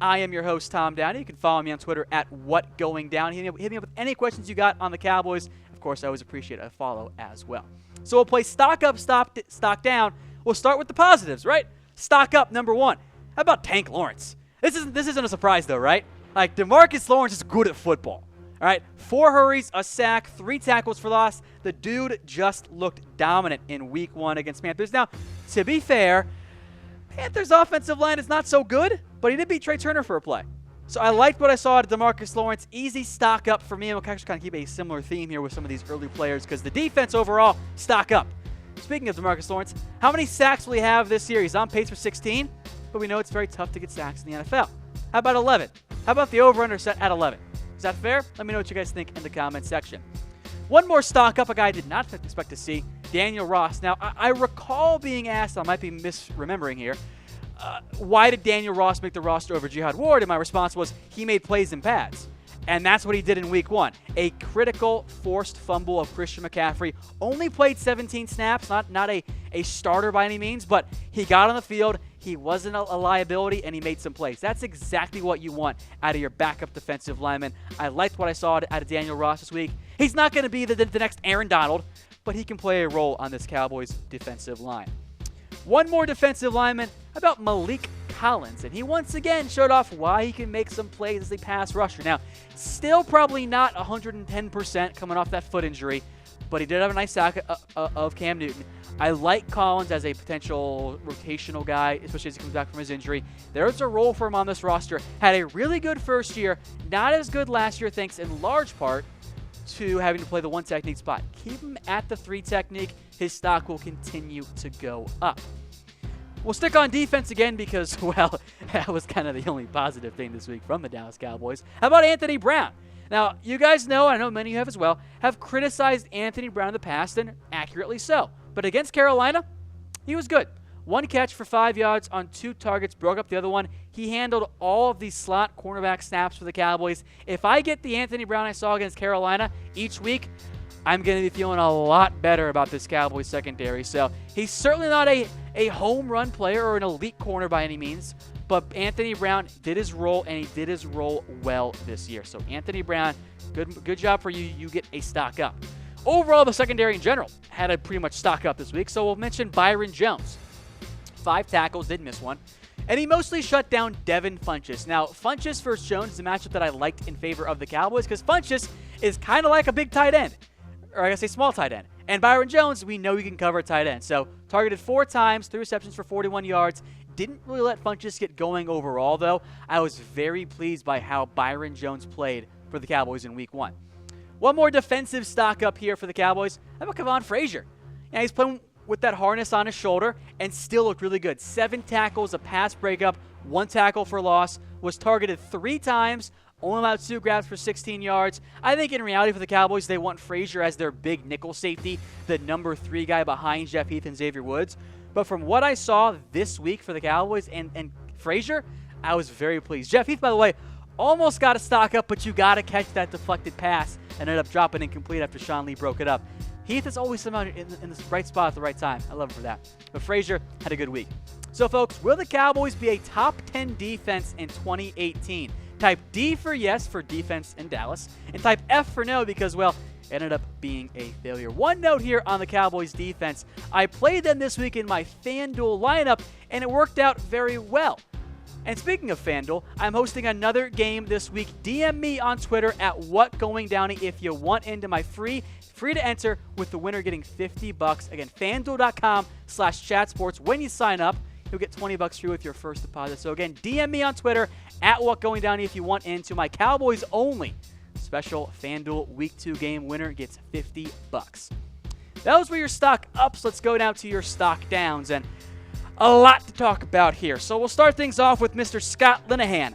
I am your host, Tom Downey. You can follow me on Twitter at WhatGoingDown. Hit me up with any questions you got on the Cowboys. Of course, I always appreciate a follow as well. So we'll play stock up, stock down. We'll start with the positives, right? Stock up, number one. How about Tank Lawrence? This isn't a surprise, though, right? Like, DeMarcus Lawrence is good at football. All right, 4 hurries, a sack, 3 tackles for loss. The dude just looked dominant in week 1 against Panthers. Now, to be fair, Panthers' offensive line is not so good, but he did beat Trey Turner for a play. So I liked what I saw at DeMarcus Lawrence. Easy stock up for me. And we'll actually kind of keep a similar theme here with some of these early players because the defense overall, stock up. Speaking of DeMarcus Lawrence, how many sacks will he have this year? He's on pace for 16, but we know it's very tough to get sacks in the NFL. How about 11? How about the over-under set at 11? Is that fair? Let me know what you guys think in the comment section. One more stock up, a guy I did not expect to see, Daniel Ross. Now, I recall being asked, I might be misremembering here, why did Daniel Ross make the roster over Jihad Ward? And my response was he made plays in pads. And that's what he did in week 1. A critical forced fumble of Christian McCaffrey. Only played 17 snaps, not a starter by any means, but he got on the field. He wasn't a liability, and he made some plays. That's exactly what you want out of your backup defensive lineman. I liked what I saw out of Daniel Ross this week. He's not going to be the next Aaron Donald, but he can play a role on this Cowboys defensive line. One more defensive lineman, about Malik Collins, and he once again showed off why he can make some plays as a pass rusher. Now, still probably not 110% coming off that foot injury, but he did have a nice sack of Cam Newton. I like Collins as a potential rotational guy, especially as he comes back from his injury. There's a role for him on this roster. Had a really good first year, not as good last year, thanks in large part to having to play the 1 technique spot. Keep him at the 3 technique. His stock will continue to go up. We'll stick on defense again because, well, that was kind of the only positive thing this week from the Dallas Cowboys. How about Anthony Brown? Now, you guys know, I know many of you have as well, have criticized Anthony Brown in the past, and accurately so. But against Carolina, he was good. 1 catch for 5 yards on 2 targets, broke up the other one. He handled all of these slot cornerback snaps for the Cowboys. If I get the Anthony Brown I saw against Carolina each week, I'm going to be feeling a lot better about this Cowboys secondary. So he's certainly not a home run player or an elite corner by any means, but Anthony Brown did his role, and he did his role well this year. So Anthony Brown, good job for you. You get a stock up. Overall, the secondary in general had a pretty much stock up this week, so we'll mention Byron Jones. 5 tackles, did miss 1. And he mostly shut down Devin Funchess. Now, Funchess versus Jones is a matchup that I liked in favor of the Cowboys because Funchess is kind of like a big tight end, or I guess a small tight end. And Byron Jones, we know he can cover a tight end. So targeted 4 times, 3 receptions for 41 yards. Didn't really let Funchess get going overall, though. I was very pleased by how Byron Jones played for the Cowboys in week 1. One more defensive stock up here for the Cowboys. How about Kavon Frazier? Yeah, he's playing with that harness on his shoulder and still looked really good. 7 tackles, a pass breakup, 1 tackle for loss. Was targeted 3 times, only allowed 2 grabs for 16 yards. I think in reality for the Cowboys, they want Frazier as their big nickel safety, the number 3 guy behind Jeff Heath and Xavier Woods. But from what I saw this week for the Cowboys and Frazier, I was very pleased. Jeff Heath, by the way, almost got a stock up, but you got to catch that deflected pass and ended up dropping incomplete after Sean Lee broke it up. Heath is always somehow in the right spot at the right time. I love him for that. But Frazier had a good week. So, folks, will the Cowboys be a top 10 defense in 2018? Type D for yes for defense in Dallas, and type F for no because, well, it ended up being a failure. One note here on the Cowboys defense. I played them this week in my FanDuel lineup, and it worked out very well. And speaking of FanDuel, I'm hosting another game this week. DM me on Twitter at WhatGoingDowney if you want into my free to enter with the winner getting $50. Again, FanDuel.com/ChatSports. When you sign up, you'll get $20 free with your first deposit. So again, DM me on Twitter at WhatGoingDowney if you want into my Cowboys only special FanDuel Week 2 game. Winner gets $50. Those were your stock ups. Let's go now to your stock downs. And a lot to talk about here. So we'll start things off with Mr. Scott Linehan.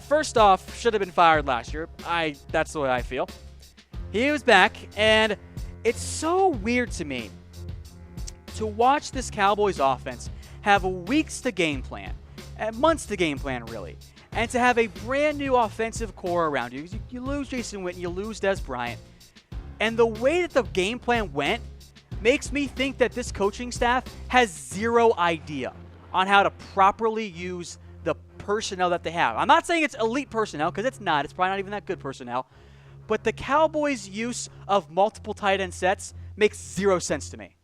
First off, should have been fired last year. That's the way I feel. He was back, and it's so weird to me to watch this Cowboys offense have weeks to game plan, and months to game plan, really, and to have a brand new offensive core around you. You lose Jason Witten, you lose Des Bryant, and the way that the game plan went makes me think that this coaching staff has zero idea on how to properly use the personnel that they have. I'm not saying it's elite personnel, because it's not. It's probably not even that good personnel. But the Cowboys' use of multiple tight end sets makes zero sense to me.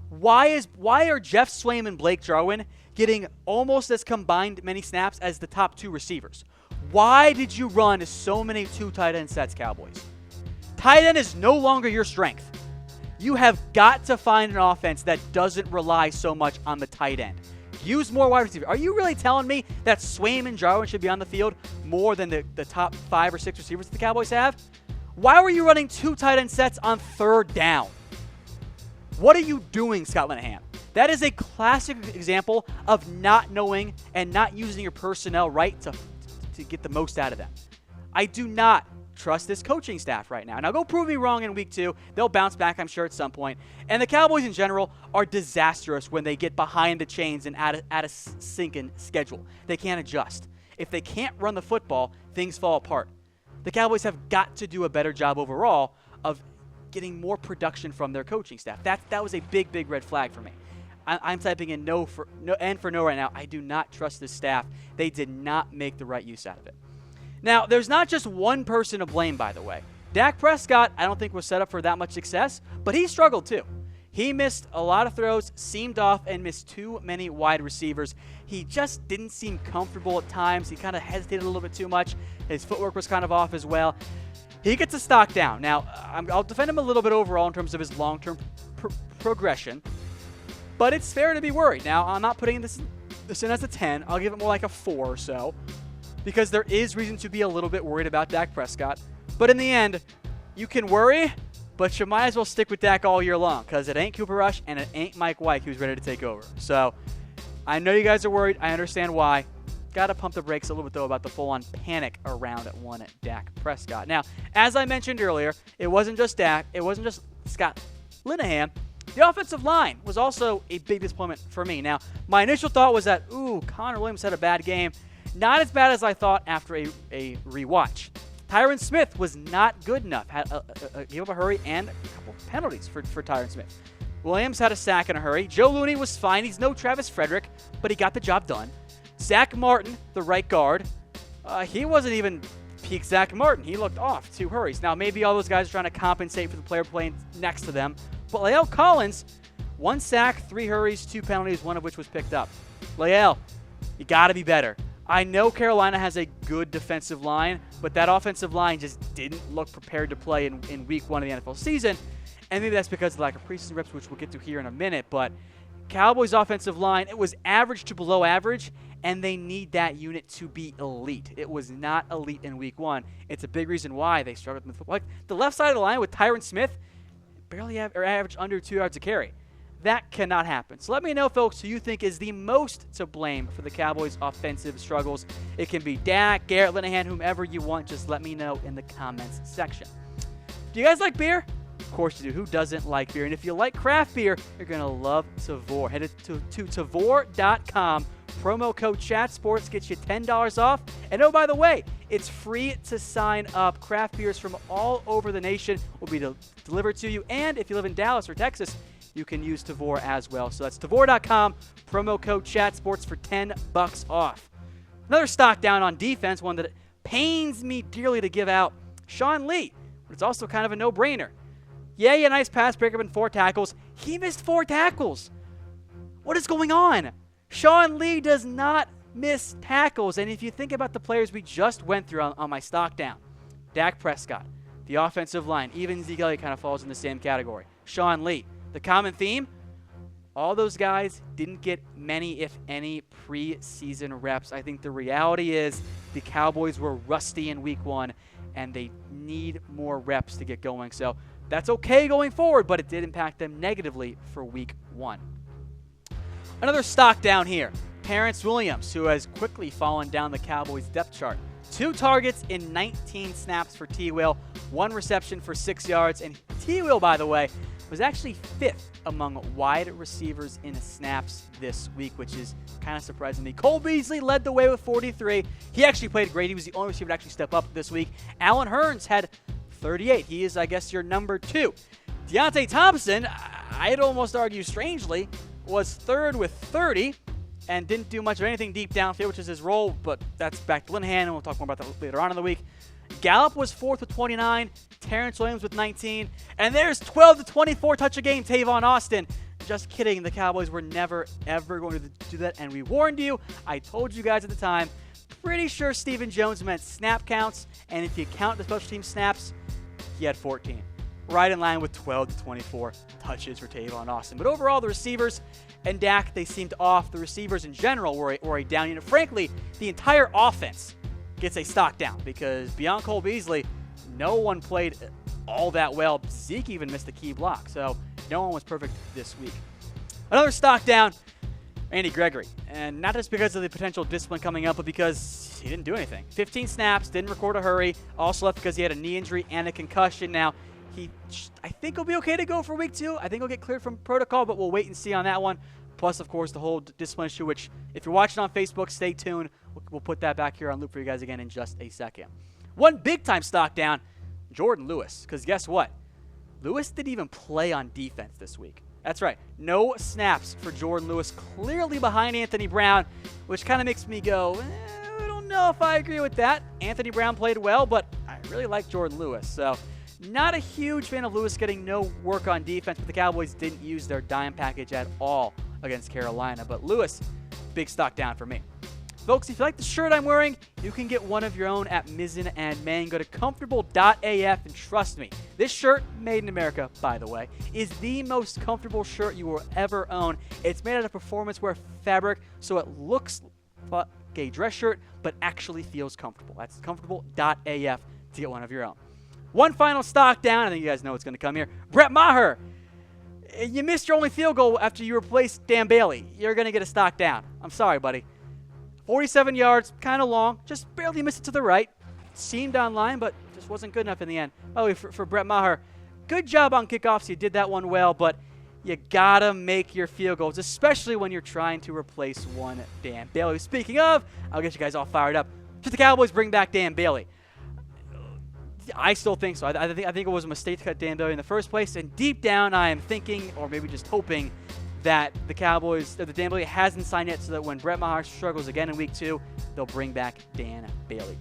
Why are Jeff Swaim and Blake Jarwin getting almost as combined many snaps as the top two receivers? Why did you run so many 2 tight end sets, Cowboys? Tight end is no longer your strength. You have got to find an offense that doesn't rely so much on the tight end. Use more wide receivers. Are you really telling me that Swaim and Jarwin should be on the field more than the top 5 or 6 receivers that the Cowboys have? Why were you running 2 tight end sets on 3rd down? What are you doing, Scott Linehan? That is a classic example of not knowing and not using your personnel right to get the most out of them. I do not trust this coaching staff right now. Now, go prove me wrong in week 2. They'll bounce back, I'm sure, at some point. And the Cowboys in general are disastrous when they get behind the chains and at a sinking schedule. They can't adjust. If they can't run the football, things fall apart. The Cowboys have got to do a better job overall of getting more production from their coaching staff. That was a big, big red flag for me. I'm typing in no right now. I do not trust this staff. They did not make the right use out of it. Now, there's not just one person to blame, by the way. Dak Prescott, I don't think was set up for that much success, but he struggled too. He missed a lot of throws, seamed off, and missed too many wide receivers. He just didn't seem comfortable at times. He kind of hesitated a little bit too much. His footwork was kind of off as well. He gets a stock down. Now, I'll defend him a little bit overall in terms of his long-term progression, but it's fair to be worried. Now, I'm not putting this in as a 10. I'll give it more like a 4 or so, because there is reason to be a little bit worried about Dak Prescott. But in the end, you can worry, but you might as well stick with Dak all year long, because it ain't Cooper Rush and it ain't Mike White who's ready to take over. So I know you guys are worried. I understand why. Got to pump the brakes a little bit, though, about the full-on panic around one at Dak Prescott. Now, as I mentioned earlier, it wasn't just Dak. It wasn't just Scott Linehan. The offensive line was also a big disappointment for me. Now, my initial thought was that, Connor Williams had a bad game. Not as bad as I thought after a rewatch. Tyron Smith was not good enough. Gave up a hurry and a couple penalties for Tyron Smith. Williams had a sack in a hurry. Joe Looney was fine. He's no Travis Frederick, but he got the job done. Zach Martin, the right guard, he wasn't even peak Zach Martin. He looked off 2 hurries. Now, maybe all those guys are trying to compensate for the player playing next to them. But Lael Collins, 1 sack, 3 hurries, 2 penalties, one of which was picked up. Lael, you got to be better. I know Carolina has a good defensive line, but that offensive line just didn't look prepared to play in week 1 of the NFL season. And maybe that's because of the lack of preseason reps, which we'll get to here in a minute. But Cowboys offensive line, it was average to below average, and they need that unit to be elite. It was not elite in week 1. It's a big reason why they struggled with football. Like the left side of the line with Tyron Smith, barely averaged under 2 yards a carry. That cannot happen. So let me know, folks, who you think is the most to blame for the Cowboys' offensive struggles. It can be Dak, Garrett, Linehan, whomever you want. Just let me know in the comments section. Do you guys like beer? Of course you do. Who doesn't like beer? And if you like craft beer, you're going to love Tavour. Head to Tavour.com. Promo code CHATSPORTS gets you $10 off. And oh, by the way, it's free to sign up. Craft beers from all over the nation will be delivered to you. And if you live in Dallas or Texas, you can use Tavour as well. So that's Tavour.com, promo code CHATSPORTS for $10 off. Another stock down on defense, one that pains me dearly to give out, Sean Lee. But it's also kind of a no-brainer. Yay, a nice pass breakup and 4 tackles. He missed 4 tackles. What is going on? Sean Lee does not miss tackles. And if you think about the players we just went through on my stock down, Dak Prescott, the offensive line, even Zeke Elliott kind of falls in the same category. Sean Lee. The common theme, all those guys didn't get many, if any, preseason reps. I think the reality is the Cowboys were rusty in week 1, and they need more reps to get going. So that's okay going forward, but it did impact them negatively for week 1. Another stock down here, Terrance Williams, who has quickly fallen down the Cowboys depth chart. 2 targets in 19 snaps for T. Will, 1 reception for 6 yards. And T. Will, by the way, was actually 5th among wide receivers in snaps this week, which is kind of surprising me. Cole Beasley led the way with 43. He actually played great. He was the only receiver to actually step up this week. Allen Hurns had 38. He is, I guess, your number 2. Deontay Thompson, I'd almost argue strangely, was 3rd with 30. and didn't do much of anything deep downfield, which is his role, but that's back to Linehan, and we'll talk more about that later on in the week. Gallup was 4th with 29, Terrance Williams with 19, and there's 12 to 24 touch a game, Tavon Austin. Just kidding, the Cowboys were never, ever going to do that, and we warned you. I told you guys at the time, pretty sure Stephen Jones meant snap counts, and if you count the special team snaps, he had 14. Right in line with 12 to 24 touches for Tavon Austin. But overall, the receivers and Dak, they seemed off. The receivers in general were a down unit. Frankly, the entire offense gets a stock down because beyond Cole Beasley, no one played all that well. Zeke even missed a key block, so no one was perfect this week. Another stock down, Randy Gregory. And not just because of the potential discipline coming up, but because he didn't do anything. 15 snaps, didn't record a hurry, also left because he had a knee injury and a concussion. Now, I think he'll be okay to go for week 2. I think he'll get cleared from protocol, but we'll wait and see on that one. Plus, of course, the whole discipline issue, which if you're watching on Facebook, stay tuned. We'll put that back here on loop for you guys again in just a second. One big-time stock down, Jordan Lewis. Because guess what? Lewis didn't even play on defense this week. That's right. No snaps for Jordan Lewis, clearly behind Anthony Brown, which kind of makes me go, I don't know if I agree with that. Anthony Brown played well, but I really like Jordan Lewis. So not a huge fan of Lewis getting no work on defense, but the Cowboys didn't use their dime package at all against Carolina. But Lewis, big stock down for me. Folks, if you like the shirt I'm wearing, you can get one of your own at Mizzen and Main. Go to comfortable.af, and trust me, this shirt, made in America, by the way, is the most comfortable shirt you will ever own. It's made out of performance wear fabric, so it looks like a dress shirt, but actually feels comfortable. That's comfortable.af to get one of your own. One final stock down. I think you guys know what's going to come here. Brett Maher. You missed your only field goal after you replaced Dan Bailey. You're going to get a stock down. I'm sorry, buddy. 47 yards, kind of long. Just barely missed it to the right. Seemed online, but just wasn't good enough in the end. By the way, for Brett Maher, good job on kickoffs. You did that one well, but you got to make your field goals, especially when you're trying to replace one Dan Bailey. Speaking of, I'll get you guys all fired up. Should the Cowboys bring back Dan Bailey? I still think so. I think it was a mistake to cut Dan Bailey in the first place. And deep down, I am thinking, or maybe just hoping, that the Dan Bailey hasn't signed yet, so that when Brett Maher struggles again in week 2, they'll bring back Dan Bailey.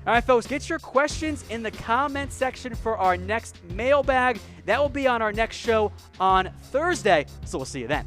All right, folks, get your questions in the comment section for our next mailbag. That will be on our next show on Thursday, so we'll see you then.